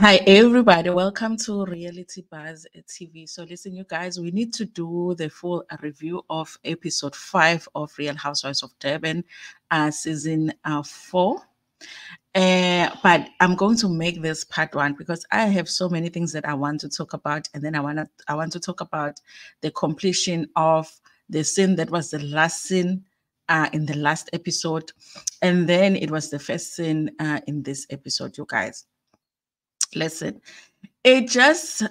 Hi everybody, welcome to Reality Buzz TV. So listen, you guys, we need to do the full review of episode 5 of Real Housewives of Durban, season 4. But I'm going to make this part 1 because I have so many things that I want to talk about, and then I want to talk about the completion of the scene that was the last scene in the last episode, and then it was the first scene in this episode, you guys. Listen, it just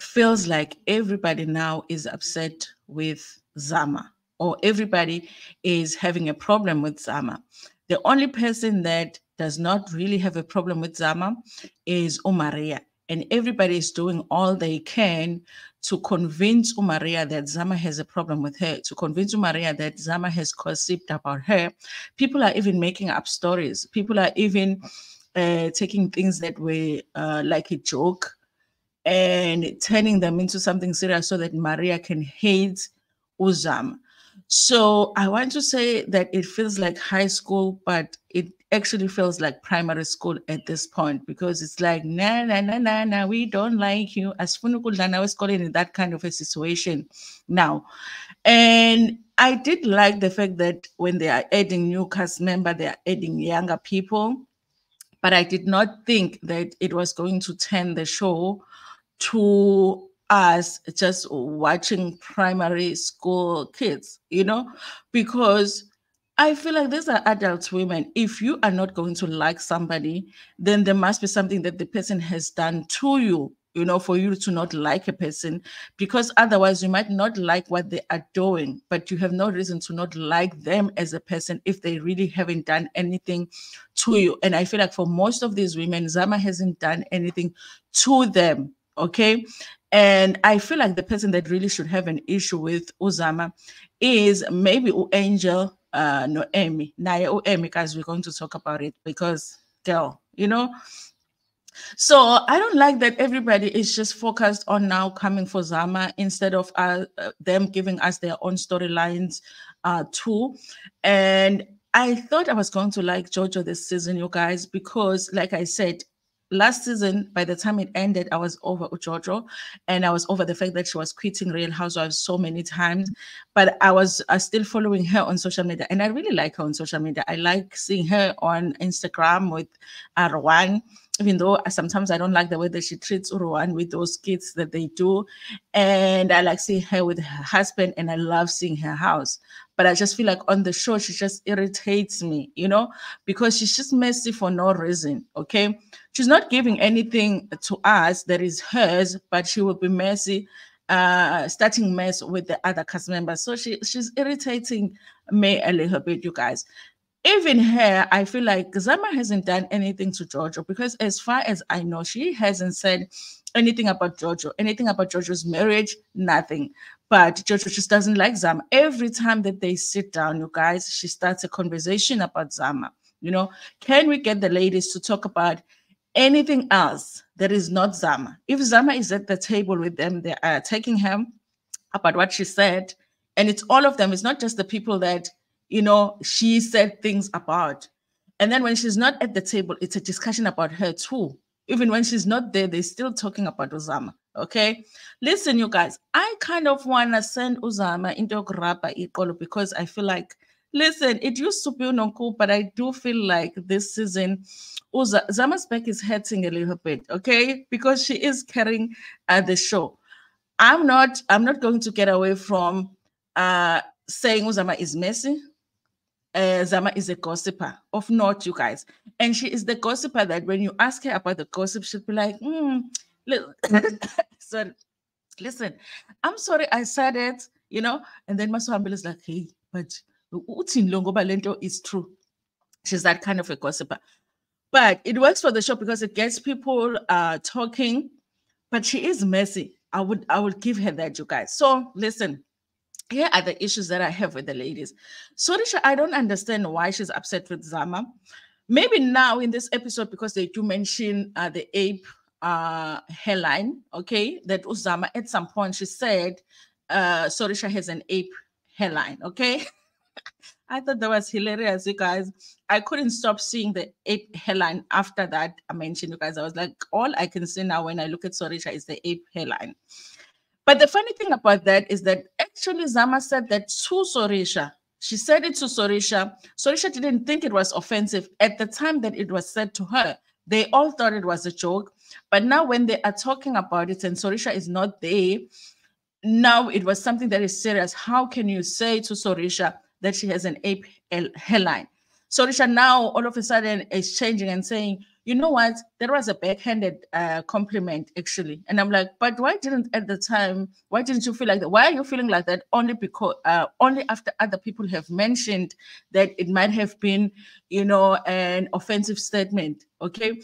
feels like everybody now is upset with Zama, or everybody is having a problem with Zama. The only person that does not really have a problem with Zama is Umaria. And everybody is doing all they can to convince Umaria that Zama has a problem with her, to convince Umaria that Zama has gossiped about her. People are even making up stories. People are even taking things that were like a joke and turning them into something serious so that Maria can hate Uzama. So I want to say that it feels like high school, but it actually feels like primary school at this point, because it's like, nah, we don't like you. As Funukudlana was calling in that kind of a situation now. And I did like the fact that when they are adding new cast member, they are adding younger people, but I did not think that it was going to turn the show to us just watching primary school kids, because I feel like these are adult women. If you are not going to like somebody, then there must be something that the person has done to you, for you to not like a person, because otherwise you might not like what they are doing, but you have no reason to not like them as a person if they really haven't done anything to you. And I feel like for most of these women, Zama hasn't done anything to them. Okay. And I feel like the person that really should have an issue with Uzama is maybe Angel, no Amy. Naya Amy, guys, we're going to talk about it because, girl, So I don't like that everybody is just focused on now coming for Zama instead of them giving us their own storylines too. And I thought I was going to like Jojo this season, you guys, because like I said, last season, by the time it ended, I was over Jojo, and I was over the fact that she was quitting Real Housewives so many times. But I was still following her on social media, and I really like her on social media. I like seeing her on Instagram with Arwan, even though sometimes I don't like the way that she treats Urwan with those kids that they do. And I like seeing her with her husband, and I love seeing her house. But I just feel like on the show, she just irritates me, because she's just messy for no reason, okay? She's not giving anything to us that is hers, but she will be messy, starting mess with the other cast members. So she's irritating me a little bit, you guys. Even her, I feel like Zama hasn't done anything to Jojo, because as far as I know, she hasn't said anything about Jojo, anything about Jojo's marriage, nothing. But Jojo just doesn't like Zama. Every time that they sit down, you guys, she starts a conversation about Zama. Can we get the ladies to talk about anything else that is not Zama? If Zama is at the table with them, they are taking him about what she said. And it's all of them. It's not just the people that, she said things about. And then when she's not at the table, it's a discussion about her too. Even when she's not there, they're still talking about Uzama. Okay. Listen, you guys, I kind of want to send Uzama into Grapa Ikolo, because I feel like, listen, it used to be Unonku, but I do feel like this season, Zama's back is hurting a little bit. Okay. Because she is carrying the show. I'm not going to get away from saying Uzama is messy. Zama is a gossiper of note, you guys. And she is the gossiper that when you ask her about the gossip, she'll be like, so listen, I'm sorry I said it, and then Maso is like, hey, but Utin Longoba Lento is true. She's that kind of a gossiper. But it works for the show because it gets people talking, but she is messy. I would give her that, you guys. So listen, here are the issues that I have with the ladies. Sorisha, I don't understand why she's upset with Zama. Maybe now in this episode, because they do mention the ape hairline, okay, that Uzama at some point she said Sorisha has an ape hairline, okay? I thought that was hilarious, you guys. I couldn't stop seeing the ape hairline after that. I mentioned, you guys, I was like, all I can see now when I look at Sorisha is the ape hairline. But the funny thing about that is that actually Zama said that to Sorisha. She said it to Sorisha. Sorisha didn't think it was offensive at the time that it was said to her. They all thought it was a joke. But now when they are talking about it and Sorisha is not there, now it was something that is serious. How can you say to Sorisha that she has an ape hairline? Sorisha now all of a sudden is changing and saying, you know what, there was a backhanded compliment actually. And I'm like, but why didn't at the time, why didn't you feel like that? Why are you feeling like that? Only because, only after other people have mentioned that it might have been, you know, an offensive statement, okay?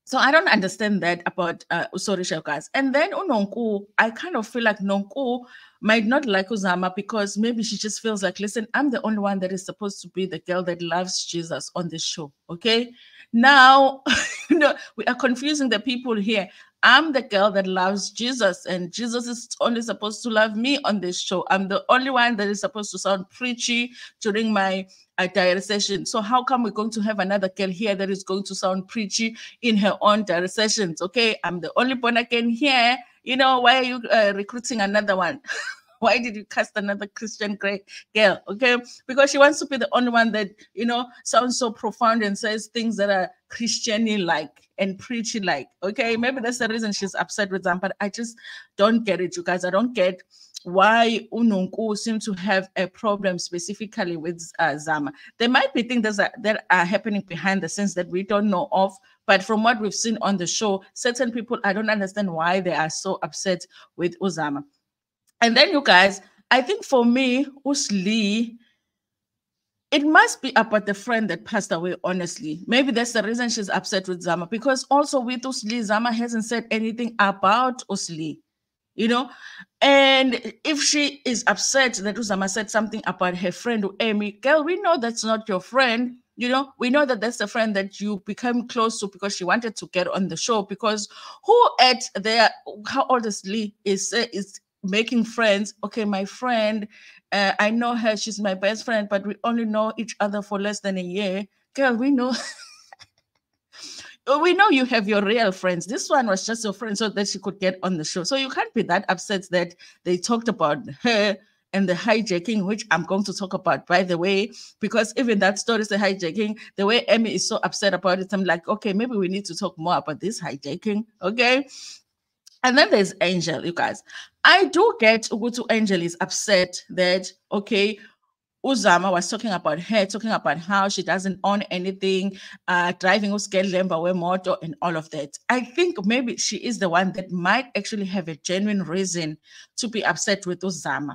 So I don't understand that about Usorisha, guys. And then Unonku, I kind of feel like Nonku might not like Uzama because maybe she just feels like, listen, I'm the only one that is supposed to be the girl that loves Jesus on this show. Okay. Now, you know, we are confusing the people here. I'm the girl that loves Jesus, and Jesus is only supposed to love me on this show. I'm the only one that is supposed to sound preachy during my diary session. So how come we're going to have another girl here that is going to sound preachy in her own diary sessions? Okay, I'm the only born again here. You know, why are you recruiting another one? Why did you cast another Christian girl? Okay, because she wants to be the only one that, you know, sounds so profound and says things that are Christian-y like and preachy like. Okay, maybe that's the reason she's upset with them, but I just don't get it, you guys. I don't get why Ununku seem to have a problem specifically with Zama. There might be things that are happening behind the scenes that we don't know of, but from what we've seen on the show, certain people, I don't understand why they are so upset with Uzama. And then, you guys, I think for me, Usli, it must be about the friend that passed away, honestly. Maybe that's the reason she's upset with Zama, because also with Usli, Zama hasn't said anything about Usli, you know? And if she is upset that Uzama said something about her friend, Amy, girl, we know that's not your friend. You know, we know that that's the friend that you became close to because she wanted to get on the show. Because who at their, how old is Lee is making friends? Okay, my friend, I know her, she's my best friend, but we only know each other for less than a year. Girl, we know. We know you have your real friends. This one was just your friend so that she could get on the show. So you can't be that upset that they talked about her and the hijacking, which I'm going to talk about, by the way, because even that story is the hijacking. The way Emmy is so upset about it, I'm like, okay, maybe we need to talk more about this hijacking, okay? And then there's Angel, you guys. I do get Ugutu Angel is upset that, okay, Uzama was talking about her, talking about how she doesn't own anything, driving Uskelemba motor and all of that. I think maybe she is the one that might actually have a genuine reason to be upset with Uzama.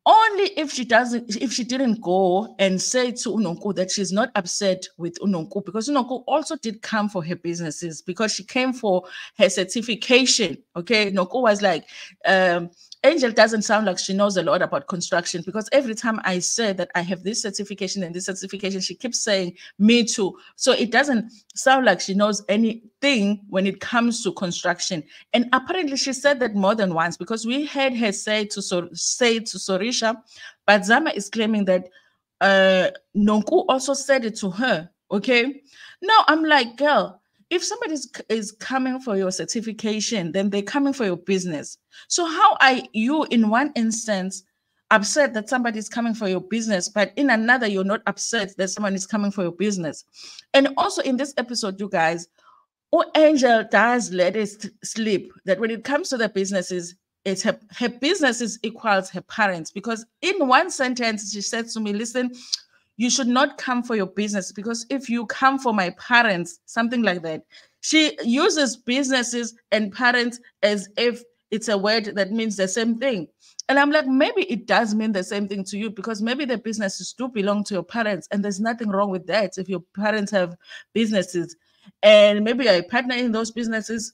Only if she didn't go and say to Unonku that she's not upset with Unonku, because Unonku also did come for her businesses, because she came for her certification. Okay, Unonku was like, Angel doesn't sound like she knows a lot about construction, because every time I say that I have this certification and this certification, she keeps saying, me too. So it doesn't sound like she knows anything when it comes to construction. And apparently she said that more than once, because we heard her say to Sorisha, but Zama is claiming that Nonku also said it to her. Okay. Now I'm like, girl, if somebody is coming for your certification, then they're coming for your business. So how are you in one instance upset that somebody is coming for your business, but in another, you're not upset that someone is coming for your business? And also in this episode, you guys, Angel does let it slip that when it comes to the businesses, it's her businesses equals her parents. Because in one sentence, she said to me, listen, you should not come for your business, because if you come for my parents, something like that. She uses businesses and parents as if it's a word that means the same thing. And I'm like, maybe it does mean the same thing to you, because maybe the businesses do belong to your parents, and there's nothing wrong with that if your parents have businesses. And maybe you're a partner in those businesses,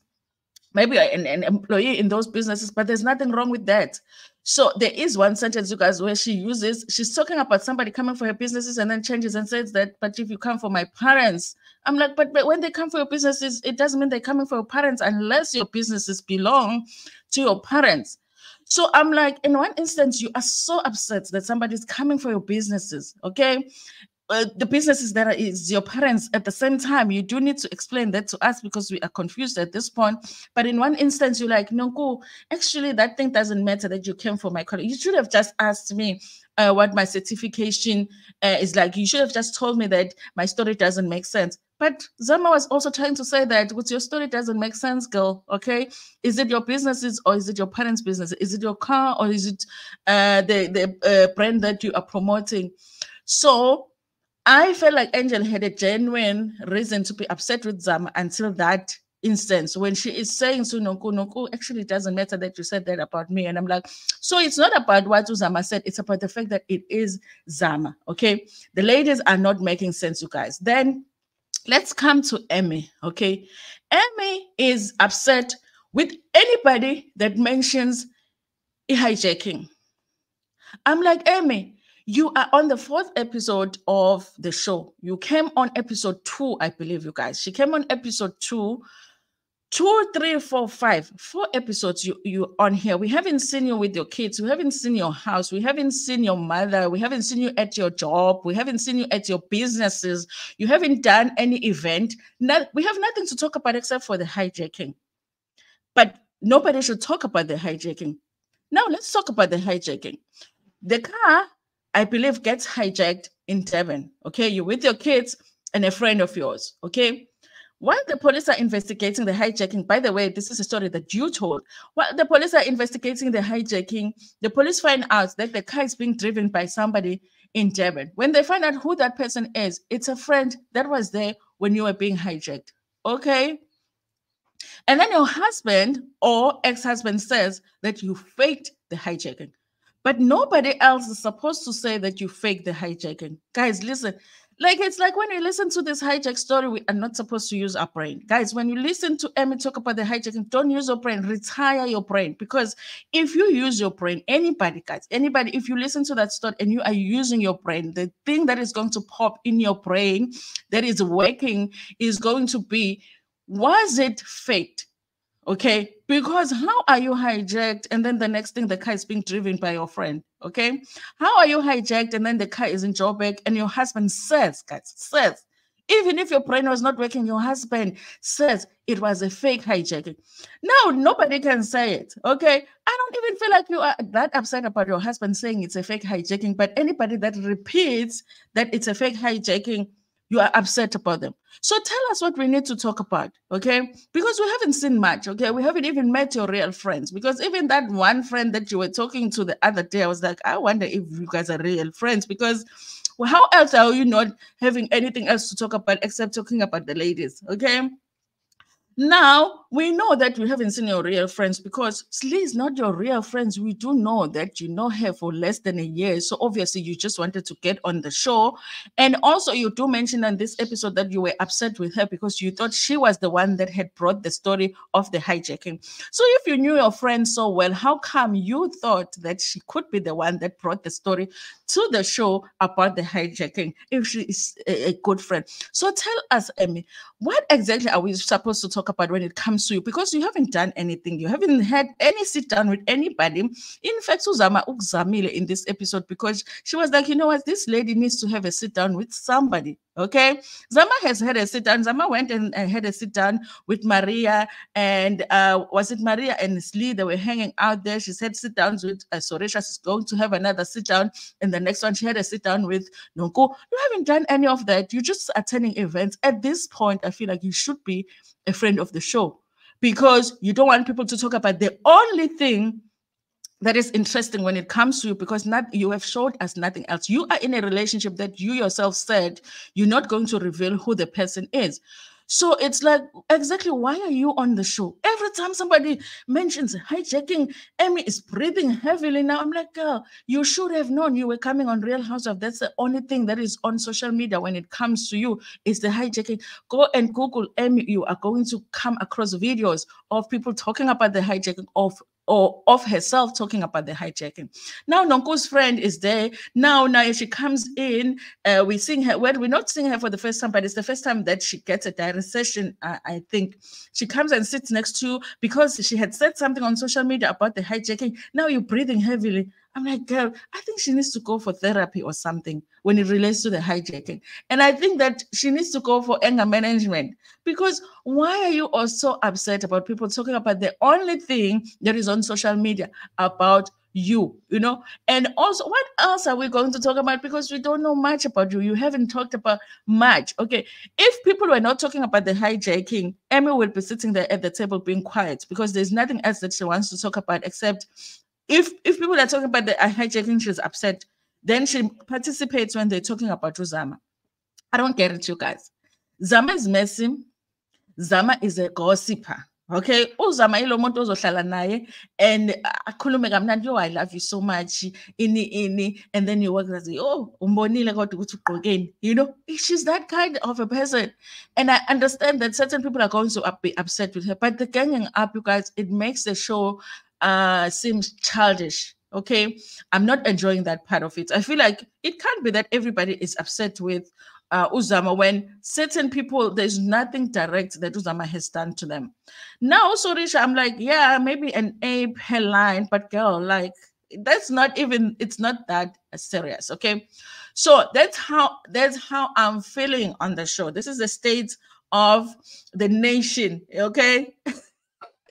maybe you're an employee in those businesses, but there's nothing wrong with that. So there is one sentence, you guys, where she's talking about somebody coming for her businesses and then changes and says that, but if you come for my parents, I'm like, but when they come for your businesses, it doesn't mean they're coming for your parents unless your businesses belong to your parents. So I'm like, in one instance, you are so upset that somebody's coming for your businesses, okay? The businesses that is your parents. At the same time, you do need to explain that to us because we are confused at this point. But in one instance, you're like, no, go. Actually, that thing doesn't matter that you came for my college. You should have just asked me what my certification is like. You should have just told me that my story doesn't make sense. But Zama was also trying to say that with your story doesn't make sense, girl. Okay, is it your businesses or is it your parents' business? Is it your car or is it the brand that you are promoting? So I felt like Angel had a genuine reason to be upset with Zama until that instance when she is saying to Nonku, actually, it doesn't matter that you said that about me. And I'm like, so it's not about what Zama said, it's about the fact that it is Zama. Okay. The ladies are not making sense, you guys. Then let's come to Emmy. Okay. Emmy is upset with anybody that mentions hijacking. I'm like, Emmy, you are on the 4th episode of the show. You came on episode 2, I believe, you guys. She came on episode 2, 2, 3, 4, 5, 4 episodes you on here. We haven't seen you with your kids. We haven't seen your house. We haven't seen your mother. We haven't seen you at your job. We haven't seen you at your businesses. You haven't done any event. We have nothing to talk about except for the hijacking. But nobody should talk about the hijacking. Now let's talk about the hijacking. The car, I believe, gets hijacked in Devon. Okay, you're with your kids and a friend of yours. Okay, while the police are investigating the hijacking, by the way, this is a story that you told. While the police are investigating the hijacking, the police find out that the car is being driven by somebody in Devon. When they find out who that person is, it's a friend that was there when you were being hijacked. Okay. And then your husband or ex-husband says that you faked the hijacking. But nobody else is supposed to say that you faked the hijacking. Guys, listen. Like, it's like when you listen to this hijack story, we are not supposed to use our brain. Guys, when you listen to Emmy talk about the hijacking, don't use your brain. Retire your brain. Because if you use your brain, anybody, guys, anybody, if you listen to that story and you are using your brain, the thing that is going to pop in your brain that is working is going to be, was it faked? Okay, because how are you hijacked and then the next thing the car is being driven by your friend? Okay, how are you hijacked and then the car is in Joburg and your husband says, guys, says, even if your brain was not working, your husband says it was a fake hijacking. Now, nobody can say it. Okay, I don't even feel like you are that upset about your husband saying it's a fake hijacking, but anybody that repeats that it's a fake hijacking, you are upset about them. So tell us what we need to talk about, okay? Because we haven't seen much, okay? We haven't even met your real friends. Because even that one friend that you were talking to the other day, I was like, I wonder if you guys are real friends. Because well, how else are you not having anything else to talk about except talking about the ladies, okay? Now, we know that we haven't seen your real friends because Slee is not your real friends. We do know that you know her for less than a year. So obviously you just wanted to get on the show. And also you do mention on this episode that you were upset with her because you thought she was the one that had brought the story of the hijacking. So if you knew your friend so well, how come you thought that she could be the one that brought the story to the show about the hijacking if she is a good friend? So tell us, Emmy, what exactly are we supposed to talk about when it comes to you? Because you haven't done anything. You haven't had any sit down with anybody. In fact, Uzama ukzamile in this episode because she was like, you know what, this lady needs to have a sit down with somebody. Okay, Zama has had a sit down. Zama went and had a sit down with Maria, and was it Maria and Slee? They were hanging out there. She said sit downs with Soresha. She's going to have another sit down, and the next one she had a sit down with Nonko. You haven't done any of that. You're just attending events. At this point, I feel like you should be a friend of the show because you don't want people to talk about the only thing that is interesting when it comes to you, because you have showed us nothing else. You are in a relationship that you yourself said you're not going to reveal who the person is. So it's like, exactly why are you on the show? Every time somebody mentions hijacking, Emmy is breathing heavily now. I'm like, girl, you should have known you were coming on Real Housewives. That's the only thing that is on social media when it comes to you is the hijacking. Go and Google Emmy. You are going to come across videos of people talking about the hijacking of or of herself talking about the hijacking. Now Nonko's friend is there. Now she comes in. We sing her. Well, we're not seeing her for the first time, but it's the first time that she gets a direct session. I think she comes and sits next to, because she had said something on social media about the hijacking. Now you're breathing heavily. I'm like, girl, I think she needs to go for therapy or something when it relates to the hijacking. And I think that she needs to go for anger management, because why are you all so upset about people talking about the only thing that is on social media about you, And also, what else are we going to talk about? Because we don't know much about you. You haven't talked about much. Okay. If people were not talking about the hijacking, Emmy will be sitting there at the table being quiet, because there's nothing else that she wants to talk about, except if people are talking about the hijacking, she's upset. Then she participates when they're talking about Zama. I don't get it, you guys. Zama is messy. Zama is a gossiper. Okay, uZama ilo muntu ozohlala naye and akhulume kamnandi, I love you so much, ini, and then you work as, umbonile kodwa ukuthi ugqokeni. She's that kind of a person. And I understand that certain people are going to be upset with her, but the ganging up, you guys, it makes the show seems childish. Okay, I'm not enjoying that part of it. I feel like it can't be that everybody is upset with uZama when certain people, there's nothing direct that uZama has done to them. Now also, Risha, I'm like, yeah, maybe an ape hairline, but girl, like, it's not that serious. Okay, so that's how I'm feeling on the show. This is the state of the nation. Okay.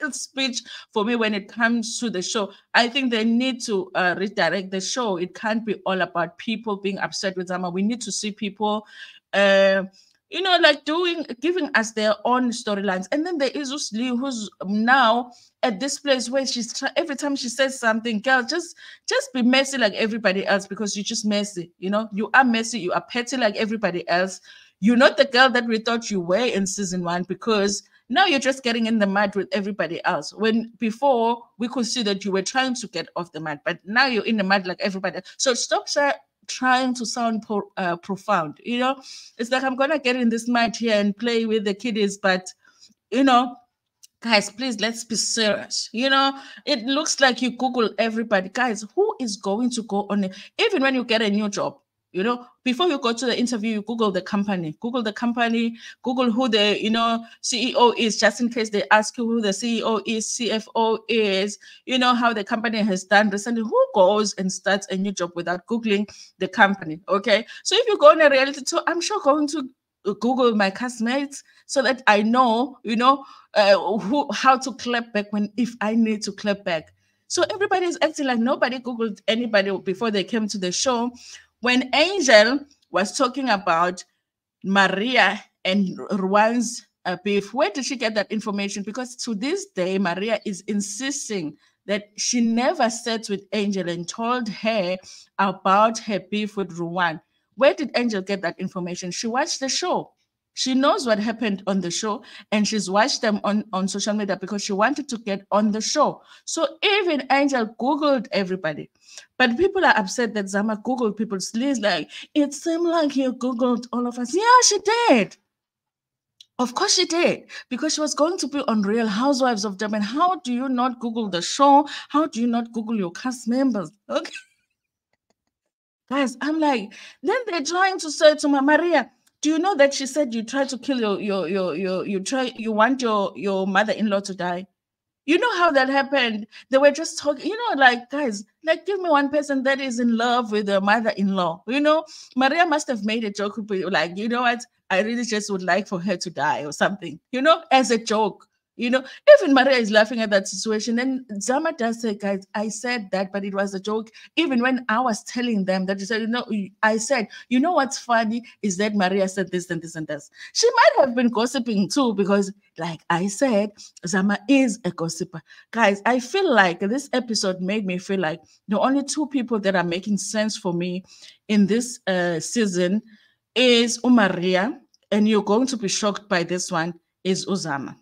Speech for me when it comes to the show. I think they need to redirect the show. It can't be all about people being upset with Zama. We need to see people like giving us their own storylines. And then there is Usli, who's now at this place where every time she says something, girl, just be messy like everybody else, because you're just messy. You are messy, you are petty like everybody else. You're not the girl that we thought you were in season 1, because now you're just getting in the mud with everybody else. When before we could see that you were trying to get off the mud, but now you're in the mud like everybody else. So stop trying to sound profound. It's like, I'm going to get in this mud here and play with the kiddies, but, guys, please, let's be serious. It looks like you Google everybody. Guys, who is going to go on it? Even when you get a new job, before you go to the interview, you Google the company, Google who the, CEO is, just in case they ask you who the CEO is, CFO is, how the company has done recently. Who goes and starts a new job without Googling the company? Okay. So if you go on a reality tour, I'm sure going to Google my castmates so that I know, how to clap back if I need to clap back. So everybody is acting like nobody Googled anybody before they came to the show. When Angel was talking about Maria and Ruan's beef, where did she get that information? Because to this day, Maria is insisting that she never sat with Angel and told her about her beef with Ruan. Where did Angel get that information? She watched the show. She knows what happened on the show, and she's watched them on social media because she wanted to get on the show. So even Angel Googled everybody. But people are upset that Zama Googled people's sleeves. Like, it seemed like you Googled all of us. Yeah, she did. Of course she did, because she was going to be on Real Housewives of Durban. How do you not Google the show? How do you not Google your cast members? Okay. Guys, I'm like, then they're trying to say to Maria, do you know that she said you tried to kill you want your mother-in-law to die? You know how that happened? They were just talking, like, guys, like, give me one person that is in love with their mother-in-law. Maria must have made a joke, like, you know what? I really just would like for her to die or something, as a joke. Even Maria is laughing at that situation. And Zama does say, guys, I said that, but it was a joke. Even when I was telling them that, you said, I said, what's funny is that Maria said this and this and this. She might have been gossiping too, because like I said, Zama is a gossiper. Guys, I feel like this episode made me feel like the only two people that are making sense for me in this season is Maria, and you're going to be shocked by this one, is uZama.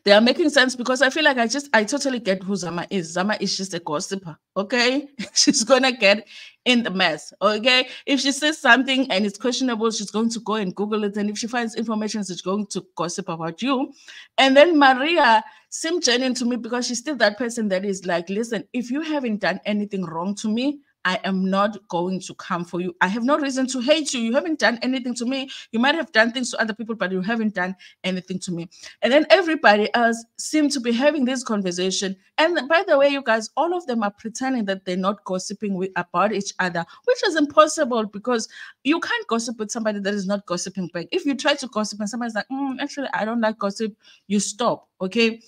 They are making sense because I feel like I totally get who Zama is. Zama is just a gossiper, okay? She's gonna get in the mess, okay? If she says something and it's questionable, she's going to go and Google it. And if she finds information, she's going to gossip about you. And then Maria seemed genuine to me because she's still that person that is like, listen, if you haven't done anything wrong to me, I am not going to come for you. I have no reason to hate you. You haven't done anything to me. You might have done things to other people, but you haven't done anything to me. And then everybody else seemed to be having this conversation. And by the way, you guys, all of them are pretending that they're not gossiping about each other, which is impossible because you can't gossip with somebody that is not gossiping back. If you try to gossip and somebody's like, actually, I don't like gossip, you stop, okay?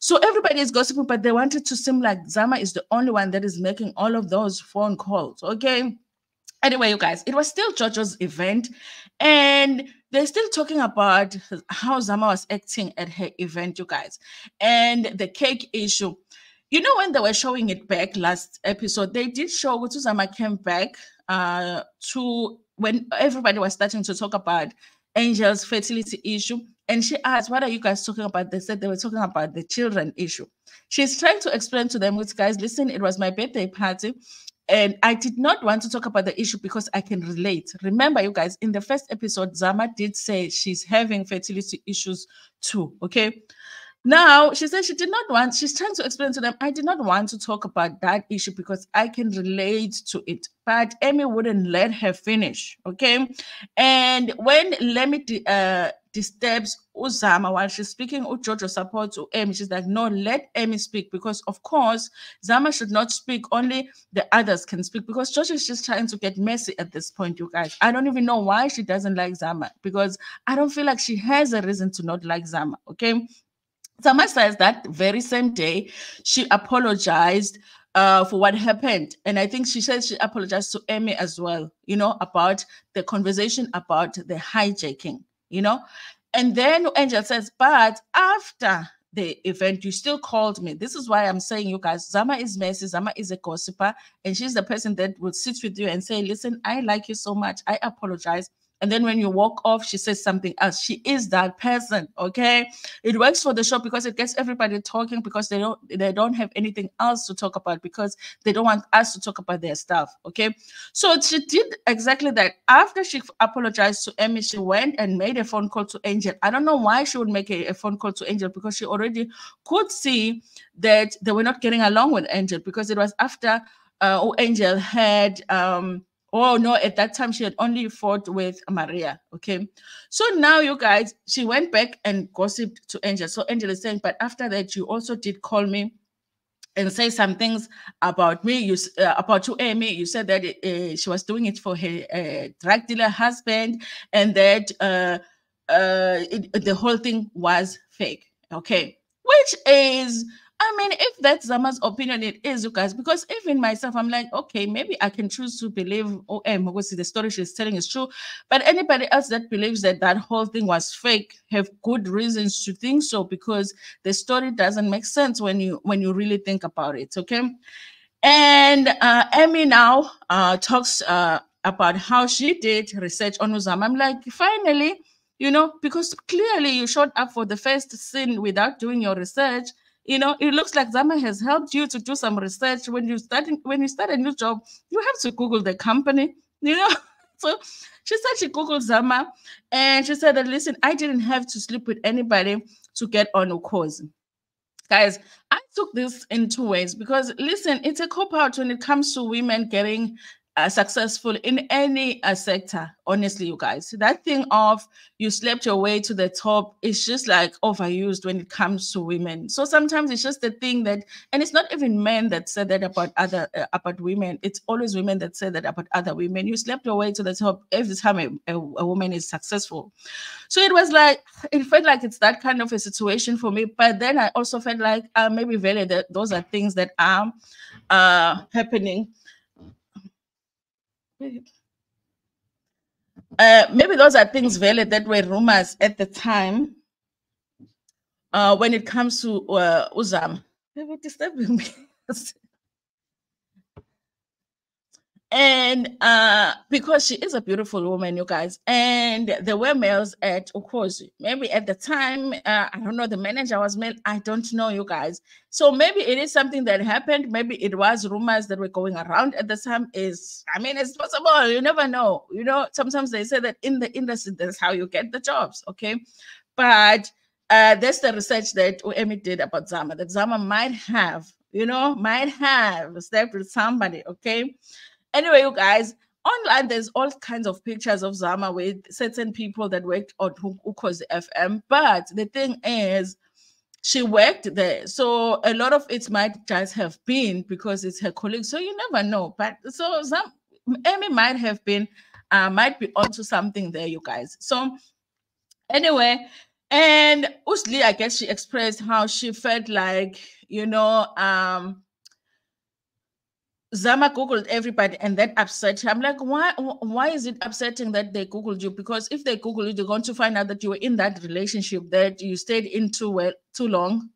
So everybody is gossiping, but they wanted to seem like Zama is the only one that is making all of those phone calls, okay? Anyway, you guys, it was still Jojo's event, and they're still talking about how Zama was acting at her event, you guys, and the cake issue. You know, when they were showing it back last episode, they did show what Zama came back to when everybody was starting to talk about Angel's fertility issue. And she asked, what are you guys talking about? They said they were talking about the children issue. She's trying to explain to them, which guys, listen, it was my birthday party. And I did not want to talk about the issue because I can relate. Remember, you guys, in the first episode, Zama did say she's having fertility issues too. Okay. Now, she said she did not want, she's trying to explain to them, I did not want to talk about that issue because I can relate to it. But Amy wouldn't let her finish, okay? And when Lemmy disturbs Uzama while she's speaking, Jojo supports Amy. She's like, no, let Amy speak because, of course, Zama should not speak. Only the others can speak because Jojo is just trying to get messy at this point, you guys. I don't even know why she doesn't like Zama because I don't feel like she has a reason to not like Zama, okay? Zama says that very same day, she apologized for what happened. And I think she said she apologized to Amy as well, you know, about the conversation about the hijacking, you know. And then Angel says, but after the event, you still called me. This is why I'm saying, you guys, Zama is messy. Zama is a gossiper. And she's the person that will sit with you and say, listen, I like you so much. I apologize. And then when you walk off, she says something else. She is that person, okay? It works for the show because it gets everybody talking because they don't have anything else to talk about because they don't want us to talk about their stuff, okay? So she did exactly that. After she apologized to Amy, she went and made a phone call to Angel. I don't know why she would make a phone call to Angel because she already could see that they were not getting along with Angel because it was after Angel had oh no, at that time she had only fought with Maria. Okay. So now you guys, she went back and gossiped to Angel. So Angel is saying, but after that, you also did call me and say some things about me, about you, Amy. You said that she was doing it for her drug dealer husband and that the whole thing was fake. Okay. Which is, I mean, if that's Zama's opinion, it is, you guys, because even myself, I'm like, okay, maybe I can choose to believe OM because the story she's telling is true. But anybody else that believes that that whole thing was fake have good reasons to think so because the story doesn't make sense when you really think about it. Okay. And Amy now talks about how she did research on Uzama. I'm like, finally, you know, because clearly you showed up for the first scene without doing your research. You know, it looks like Zama has helped you to do some research. When you start a new job, you have to Google the company, you know. So she said she Googled Zama and she said that, listen, I didn't have to sleep with anybody to get on Ukozi. Guys, I took this in two ways because listen, it's a cop out when it comes to women getting successful in any sector. Honestly, you guys, that thing of you slept your way to the top is just like overused when it comes to women. So sometimes it's just the thing that, and it's not even men that said that about other about women. It's always women that say that about other women. You slept your way to the top every time a woman is successful. So it was like, it felt like it's that kind of a situation for me. But then I also felt like maybe really that those are things that are happening. Maybe those are things valid that were rumors at the time when it comes to Uzam. They were disturbing me. And because she is a beautiful woman, you guys, and there were males at Ukozi. Maybe at the time, I don't know, the manager was male. I don't know, you guys. So maybe it is something that happened. Maybe it was rumors that were going around at the time. I mean, it's possible. You never know. You know, sometimes they say that in the industry, that's how you get the jobs. Okay, but that's the research that Emmy did about Zama. That Zama might have, might have slept with somebody. Okay. Anyway, you guys, online there's all kinds of pictures of Zama with certain people that worked on Ukhozi FM. But the thing is, she worked there. So a lot of it might just have been because it's her colleague. So you never know. But so Amy might have been, might be onto something there, you guys. So anyway, and Usli, I guess she expressed how she felt like, Zama Googled everybody and that upset her. I'm like, why is it upsetting that they Googled you? Because if they Google you, they're going to find out that you were in that relationship that you stayed in too long,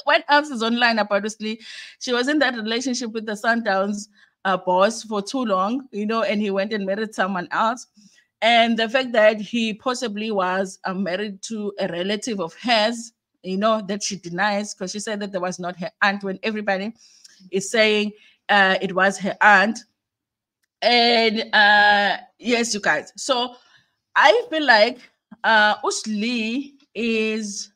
What else is online about Usli? She was in that relationship with the Sundowns boss for too long, and he went and married someone else. And the fact that he possibly was married to a relative of hers, that she denies because she said that there was not her aunt when everybody is saying it was her aunt. And yes, you guys. So I feel like Usli is,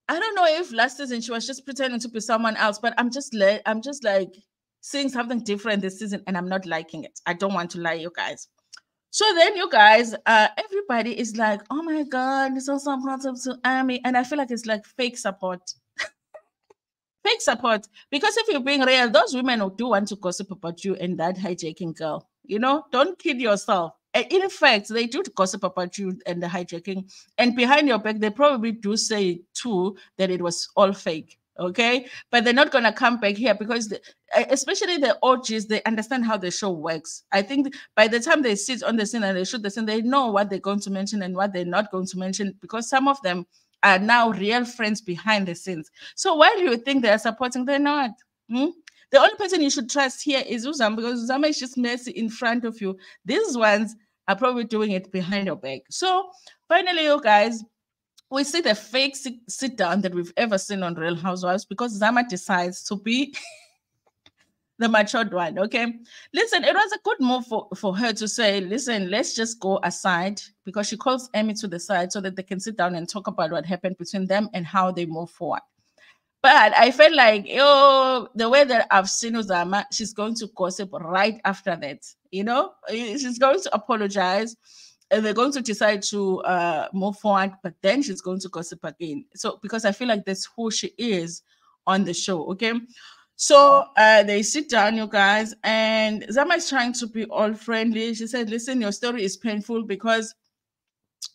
I don't know if last season she was just pretending to be someone else, but I'm just like seeing something different this season and I'm not liking it. I don't want to lie, you guys. So then, you guys, everybody is like, oh my God, it's so supportive to Amy. And I feel like it's like fake support. Fake support. Because if you're being real, those women who do want to gossip about you and that hijacking girl, don't kid yourself. In fact, they do gossip about you and the hijacking. And behind your back, they probably do say too that it was all fake. Okay. But they're not going to come back here because, especially the OGs, they understand how the show works. I think by the time they sit on the scene and they shoot the scene, they know what they're going to mention and what they're not going to mention because some of them are now real friends behind the scenes. So while you think they are supporting, they're not. The only person you should trust here is Uzama because Uzama is just messy in front of you. These ones are probably doing it behind your back. So finally, you guys, we see the fake sit down that we've ever seen on Real Housewives because Zama decides to be the matured one. Okay. Listen, it was a good move for her to say, listen, let's just go aside because she calls Amy to the side so that they can sit down and talk about what happened between them and how they move forward. But I felt like, the way that I've seen Uzama, she's going to gossip right after that. She's going to apologize and they're going to decide to move forward, but then she's going to gossip again. So, because I feel like that's who she is on the show, okay? So they sit down, you guys, and Zama is trying to be all friendly. She said, listen, your story is painful because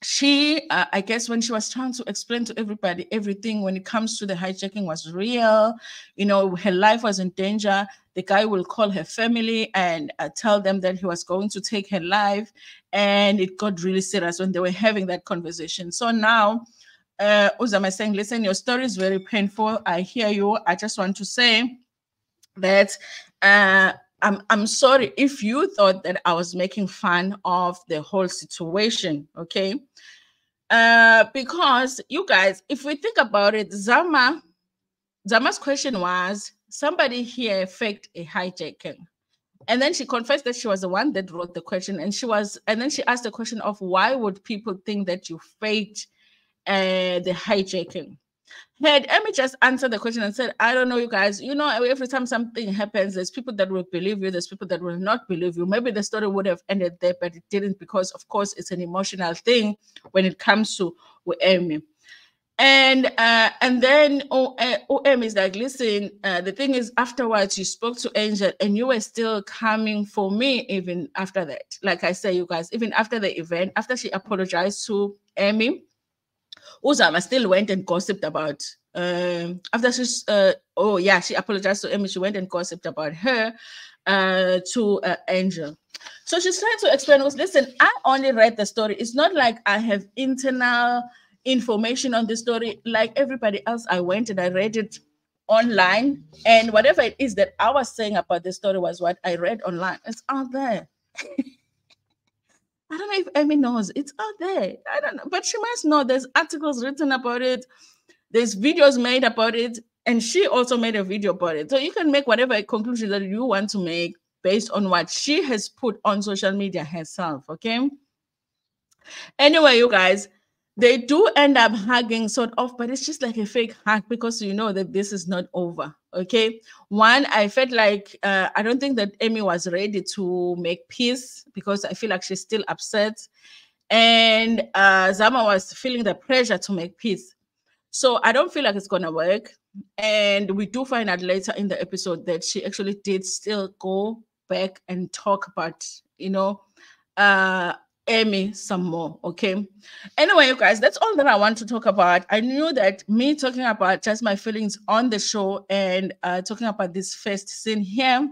she, I guess when she was trying to explain to everybody everything when it comes to the hijacking was real, her life was in danger. The guy will call her family and tell them that he was going to take her life. And it got really serious when they were having that conversation. So now Uzama is saying, listen, your story is very painful. I hear you. I just want to say that I'm sorry if you thought that I was making fun of the whole situation, okay? Because you guys, if we think about it, Zama's question was, somebody here faked a hijacking. And then she confessed that she was the one that wrote the question. And then she asked the question of why would people think that you faked the hijacking? Had Emmy just answered the question and said, I don't know, you guys, every time something happens, there's people that will believe you, there's people that will not believe you. Maybe the story would have ended there, but it didn't because, of course, it's an emotional thing when it comes to Emmy. And then Emmy is like, listen, the thing is, afterwards, you spoke to Angel and you were still coming for me even after that. Like I say, you guys, even after the event, after she apologized to Emmy, Uzama still went and gossiped about after she's she apologized to Emmy. She went and gossiped about her to Angel. So she's trying to explain, listen, I only read the story. It's not like I have internal information on the story like everybody else. I went and I read it online, and whatever it is that I was saying about the story was what I read online. It's out there. I don't know if Amy knows. It's out there. I don't know, but she must know. There's articles written about it. There's videos made about it, and she also made a video about it. So you can make whatever conclusion that you want to make based on what she has put on social media herself. Okay. Anyway, you guys, they do end up hugging sort of, but it's just like a fake hug because you know that this is not over. Okay. One, I felt like I don't think that Amy was ready to make peace because I feel like she's still upset. And Zama was feeling the pressure to make peace. So I don't feel like it's gonna work. And we do find out later in the episode that she actually did still go back and talk about, uh Amy some more. Okay. Anyway, you guys, that's all that I want to talk about. I knew that me talking about just my feelings on the show and talking about this first scene here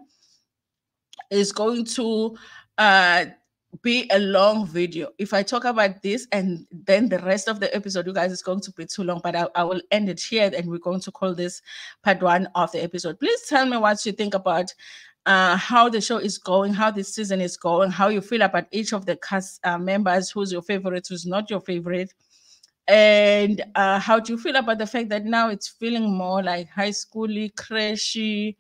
is going to uh be a long video. If I talk about this and then the rest of the episode, you guys, is going to be too long, but I will end it here and we're going to call this part one of the episode. Please tell me what you think about how the show is going, how this season is going, how you feel about each of the cast members, who's your favorite, who's not your favorite. And how do you feel about the fact that now it's feeling more like high schooly, crashy,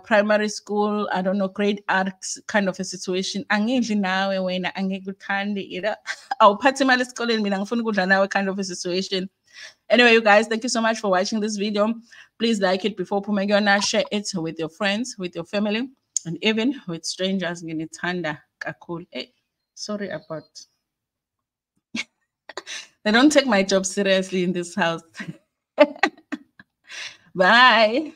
primary school, I don't know, grade arcs kind of a situation. Angidli nawe wena angikuthandi ira. Awuphathi imali esikoleni mina ngifuna ukudla nawe kind of a situation. Anyway, you guys, thank you so much for watching this video. Please like it before Pumegona, share it with your friends, with your family, and even with strangers. Nginithanda kakhulu. Hey, sorry about. They don't take my job seriously in this house. Bye.